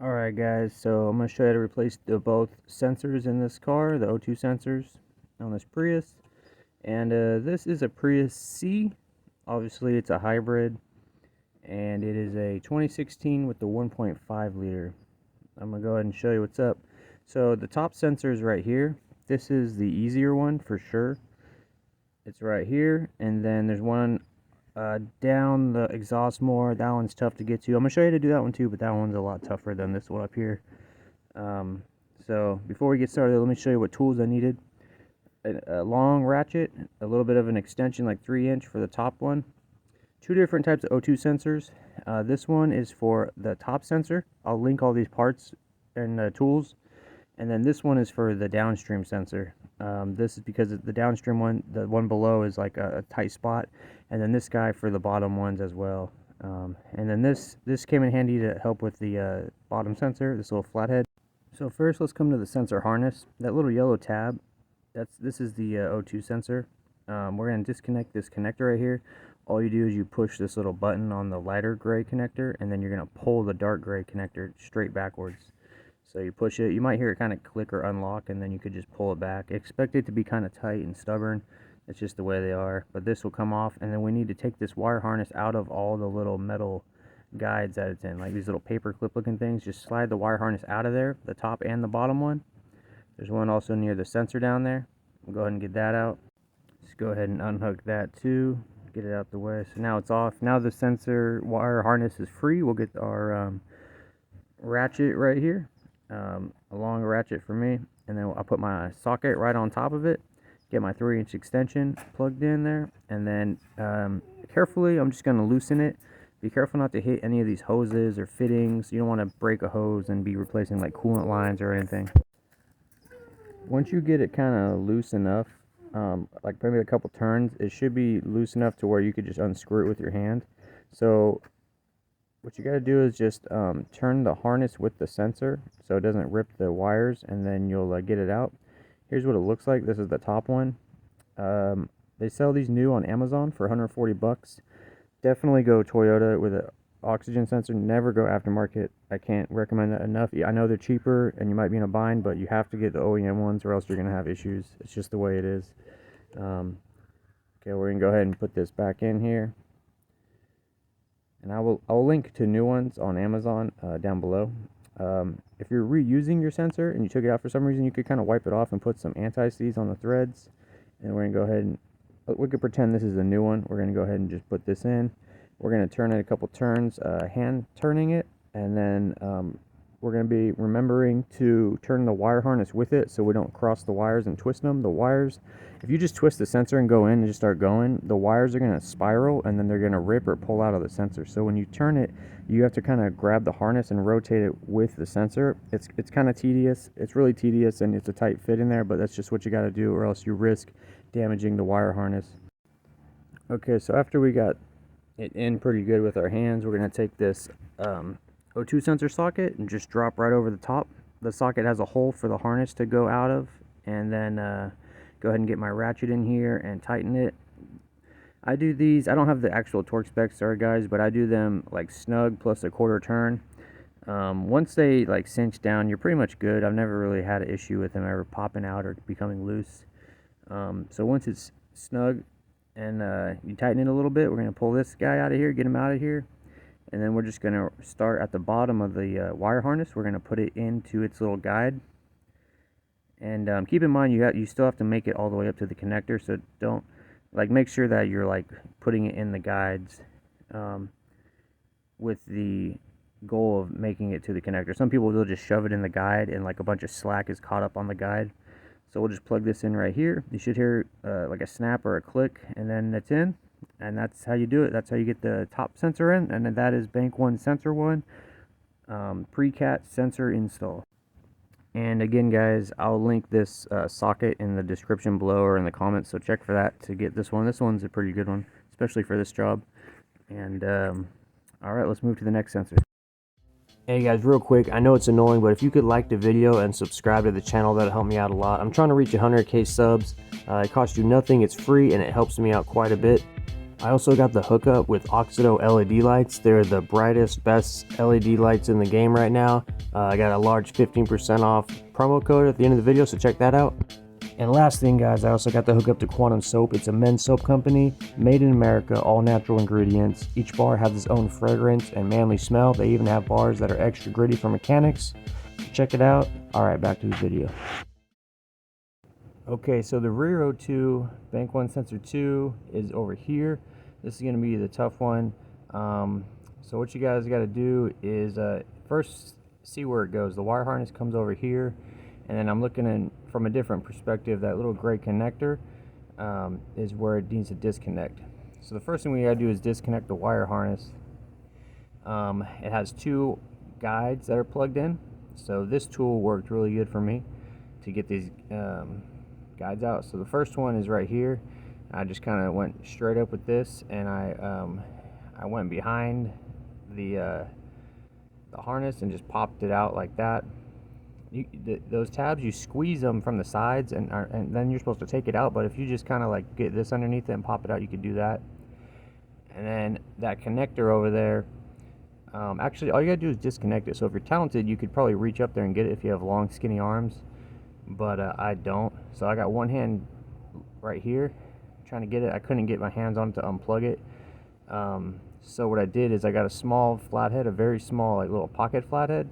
Alright guys, so I'm going to show you how to replace both sensors in this car, the O2 sensors on this Prius. And this is a Prius C. Obviously it's a hybrid, and it is a 2016 with the 1.5 liter. I'm going to go ahead and show you what's up. So the top sensor is right here. This is the easier one for sure. It's right here, and then there's one down the exhaust more. That one's tough to get to. I'm going to show you how to do that one too, but that one's a lot tougher than this one up here. So before we get started, let me show you what tools I needed. A long ratchet, a little bit of an extension like 3" for the top one. Two different types of O2 sensors. This one is for the top sensor. I'll link all these parts and tools. And then this one is for the downstream sensor. This is because the downstream one, the one below, is like a tight spot, and then this guy for the bottom ones as well. And then this came in handy to help with the bottom sensor, this little flathead. So first, let's come to the sensor harness. That little yellow tab, this is the O2 sensor. We're going to disconnect this connector right here. All you do is you push this little button on the lighter gray connector, and then you're going to pull the dark gray connector straight backwards. So you push it, you might hear it kind of click or unlock, and then you could just pull it back. Expect it to be kind of tight and stubborn. It's just the way they are. But this will come off, and then we need to take this wire harness out of all the little metal guides that it's in, like these little paper clip looking things. Just slide the wire harness out of there, the top and the bottom one. There's one also near the sensor down there. We'll go ahead and get that out. Just go ahead and unhook that too. Get it out the way. So now it's off. Now the sensor wire harness is free. We'll get our ratchet right here. A long ratchet for me, and then I'll put my socket right on top of it, get my 3" extension plugged in there, and then carefully I'm just going to loosen it. Be careful not to hit any of these hoses or fittings. You don't want to break a hose and be replacing like coolant lines or anything. Once you get it kind of loose enough, like maybe a couple turns, it should be loose enough to where you could just unscrew it with your hand. So what you got to do is just turn the harness with the sensor so it doesn't rip the wires, and then you'll get it out. Here's what it looks like. This is the top one. They sell these new on Amazon for 140 bucks. Definitely go Toyota with an oxygen sensor. Never go aftermarket. I can't recommend that enough. I know they're cheaper and you might be in a bind, but you have to get the OEM ones or else you're going to have issues. It's just the way it is. Okay, we're going to go ahead and put this back in here. And I'll link to new ones on Amazon down below. If you're reusing your sensor and you took it out for some reason, you could kind of wipe it off and put some anti-seize on the threads. And we're going to go ahead and, we could pretend this is a new one. We're going to go ahead and just put this in. We're going to turn it a couple turns, hand turning it, and then we're going to be remembering to turn the wire harness with it so we don't cross the wires and twist them. The wires, if you just twist the sensor and go in and just start going, the wires are going to spiral and then they're going to rip or pull out of the sensor. So when you turn it, you have to kind of grab the harness and rotate it with the sensor. It's kind of tedious. It's really tedious, and it's a tight fit in there, but that's just what you got to do, or else you risk damaging the wire harness. Okay, so after we got it in pretty good with our hands, we're going to take this O2 sensor socket and just drop right over the top. The socket has a hole for the harness to go out of, and then go ahead and get my ratchet in here and tighten it. I do these, I don't have the actual torque specs, sorry guys, but I do them like snug plus a quarter turn. Once they like cinch down, you're pretty much good. I've never really had an issue with them ever popping out or becoming loose. So once it's snug and you tighten it a little bit, we're going to pull this guy out of here, get him out of here. And then we're just going to start at the bottom of the wire harness. We're going to put it into its little guide. And keep in mind, you still have to make it all the way up to the connector. So don't, make sure that you're putting it in the guides with the goal of making it to the connector. Some people will just shove it in the guide and a bunch of slack is caught up on the guide. So we'll just plug this in right here. You should hear like a snap or a click, and then it's in. And that's how you do it. That's how you get the top sensor in. And then that is Bank 1 Sensor 1 pre-cat sensor install. And again guys, I'll link this socket in the description below or in the comments, so check for that to get this one. This one's a pretty good one, especially for this job. And alright, let's move to the next sensor. Hey guys, real quick, I know it's annoying, but if you could like the video and subscribe to the channel, that'll help me out a lot. I'm trying to reach 100K subs. It costs you nothing, it's free, and it helps me out quite a bit. I also got the hookup with AUXITO LED lights. They're the brightest, best LED lights in the game right now. I got a large 15% off promo code at the end of the video, so check that out. And last thing, guys, I also got the hookup to Quantum Soap. It's a men's soap company, made in America, all natural ingredients. Each bar has its own fragrance and manly smell. They even have bars that are extra gritty for mechanics. Check it out. Alright, back to the video. Okay, so the rear O2 Bank 1 Sensor 2 is over here. This is going to be the tough one. So what you guys got to do is first see where it goes. The wire harness comes over here, and then I'm looking in from a different perspective. That little gray connector is where it needs to disconnect. So the first thing we got to do is disconnect the wire harness. It has two guides that are plugged in. So this tool worked really good for me to get these guides out. So the first one is right here. I just kind of went straight up with this, and I went behind the harness and just popped it out like that. Those tabs, you squeeze them from the sides, and then you're supposed to take it out. But if you just kind of like get this underneath it and pop it out, you could do that. And then that connector over there, actually all you gotta do is disconnect it. So if you're talented, you could probably reach up there and get it if you have long skinny arms, but I don't. So I got one hand right here trying to get it. I couldn't get my hands on it to unplug it. So what I did is I got a small flathead, a very small like little pocket flathead,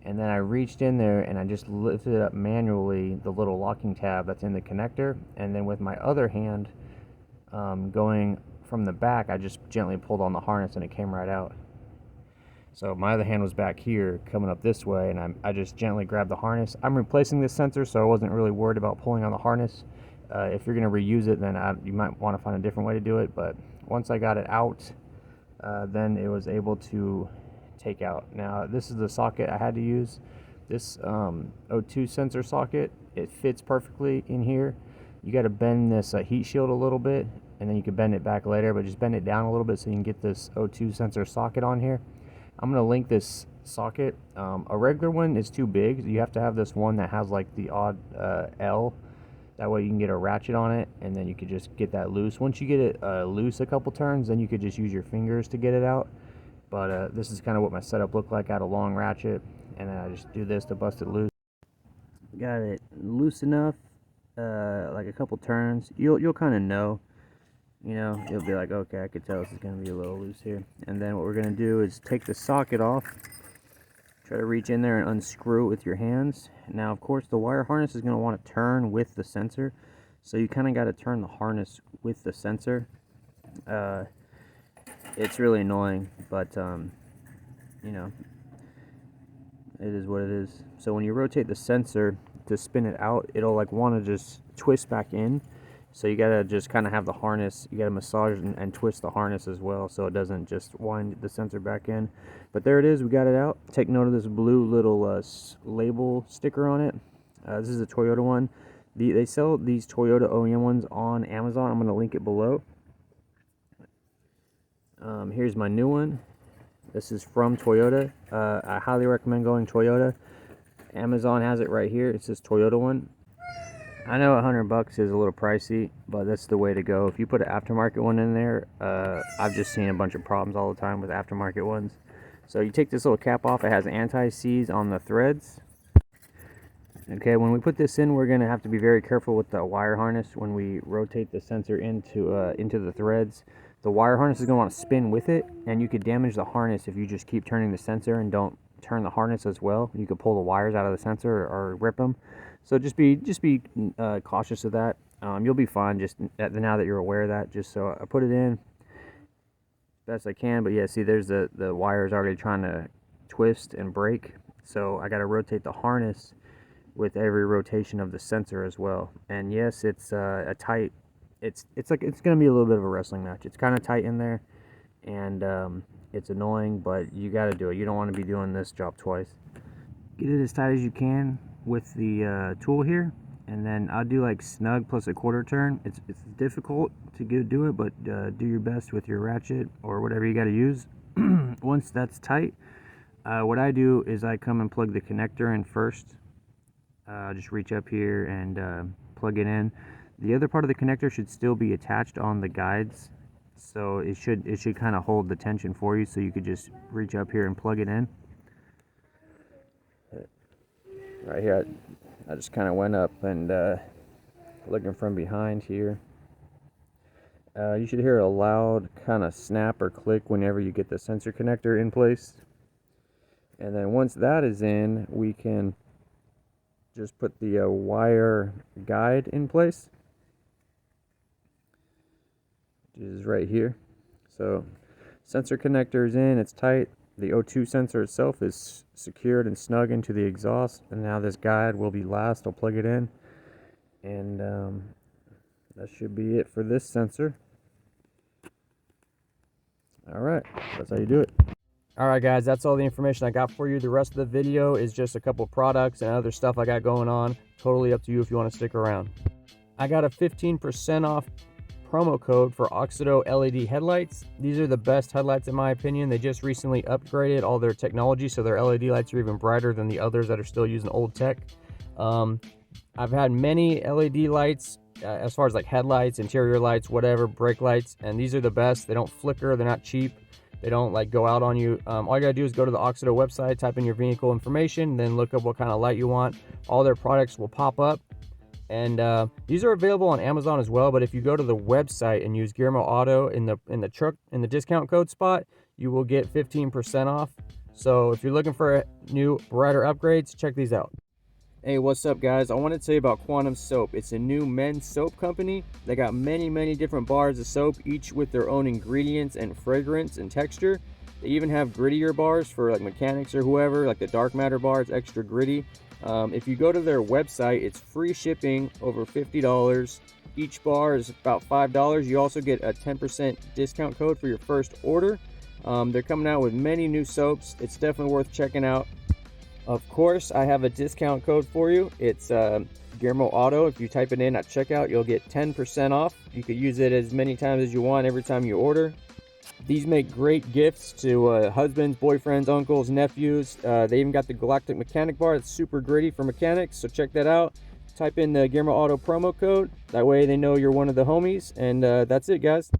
and then I reached in there and I just lifted up manually the little locking tab that's in the connector, and then with my other hand going from the back, I just gently pulled on the harness and it came right out. So my other hand was back here coming up this way, and I just gently grabbed the harness. I'm replacing this sensor, so I wasn't really worried about pulling on the harness. If you're going to reuse it, then you might want to find a different way to do it. But once I got it out, then it was able to take out. Now this is the socket I had to use. This O2 sensor socket, it fits perfectly in here. You got to bend this heat shield a little bit, and then you can bend it back later, but just bend it down a little bit so you can get this O2 sensor socket on here. I'm going to link this socket. A regular one is too big. You have to have this one that has like the odd L. That way you can get a ratchet on it, and then you could just get that loose. Once you get it loose a couple turns, then you could just use your fingers to get it out. But this is kind of what my setup looked like. I had a long ratchet, and then I just do this to bust it loose. Got it loose enough, like a couple turns. You'll kind of know. You know, you'll be like, okay, I could tell this is going to be a little loose here. And then what we're going to do is take the socket off. Try to reach in there and unscrew it with your hands. Now, of course, the wire harness is going to want to turn with the sensor. So you kind of got to turn the harness with the sensor. It's really annoying, but, you know, it is what it is. So when you rotate the sensor to spin it out, it'll like want to just twist back in. So you gotta just kind of have the harness, you gotta massage and twist the harness as well, so it doesn't just wind the sensor back in. But there it is, we got it out. Take note of this blue little label sticker on it. This is a Toyota one. They sell these Toyota OEM ones on Amazon. I'm gonna link it below. Here's my new one. This is from Toyota. I highly recommend going Toyota. Amazon has it right here. It's this Toyota one. I know $100 is a little pricey, but that's the way to go. If you put an aftermarket one in there, I've just seen a bunch of problems all the time with aftermarket ones. So you take this little cap off. It has anti-seize on the threads. Okay, when we put this in, we're going to have to be very careful with the wire harness when we rotate the sensor into the threads. The wire harness is going to want to spin with it, and you could damage the harness if you just keep turning the sensor and don't turn the harness as well. You could pull the wires out of the sensor or rip them. So just be cautious of that. You'll be fine just now that you're aware of that. Just so I put it in best I can, but yeah, see, there's the wires already trying to twist and break. So I got to rotate the harness with every rotation of the sensor as well. And yes, it's a tight. It's gonna be a little bit of a wrestling match. It's kind of tight in there, and it's annoying, but you got to do it. You don't want to be doing this job twice. Get it as tight as you can with the tool here, and then I'll do like snug plus a quarter turn. It's difficult to do it, but do your best with your ratchet or whatever you got to use. Once that's tight, what I do is I come and plug the connector in first. Just reach up here and plug it in. The other part of the connector should still be attached on the guides. so it should kind of hold the tension for you, so you could just reach up here and plug it in. Right here, I just kind of went up and looking from behind here. You should hear a loud kind of snap or click whenever you get the sensor connector in place. And then once that is in, we can just put the wire guide in place, which is right here. So sensor connector is in, it's tight. The O2 sensor itself is secured and snug into the exhaust, and now this guide will be last. I'll plug it in, and that should be it for this sensor. Alright, that's how you do it. Alright guys, that's all the information I got for you. The rest of the video is just a couple products and other stuff I got going on. Totally up to you if you want to stick around. I got a 15% off promo code for AUXITO LED headlights. These are the best headlights in my opinion. They just recently upgraded all their technology, so their LED lights are even brighter than the others that are still using old tech. I've had many LED lights as far as like headlights, interior lights, whatever, brake lights, and these are the best. They don't flicker, they're not cheap, they don't like go out on you. All you gotta do is go to the AUXITO website, type in your vehicle information, then look up what kind of light you want. All their products will pop up, and these are available on Amazon as well. But if you go to the website and use GearmoAuto in the discount code spot, you will get 15% off. So if you're looking for new brighter upgrades, check these out. Hey, what's up guys? I wanted to tell you about Quantum Soap. It's a new men's soap company. They got many different bars of soap, each with their own ingredients and fragrance and texture. They even have grittier bars for like mechanics or whoever, like the dark matter bar, it's extra gritty. If you go to their website, it's free shipping over $50. Each bar is about $5. You also get a 10% discount code for your first order. They're coming out with many new soaps. It's definitely worth checking out. Of course, I have a discount code for you. It's GearmoAuto. If you type it in at checkout, you'll get 10% off. You could use it as many times as you want every time you order. These make great gifts to husbands, boyfriends, uncles, nephews. They even got the Galactic mechanic bar. It's super gritty for mechanics, so check that out. Type in the GearmoAuto promo code. That way they know you're one of the homies. And that's it, guys.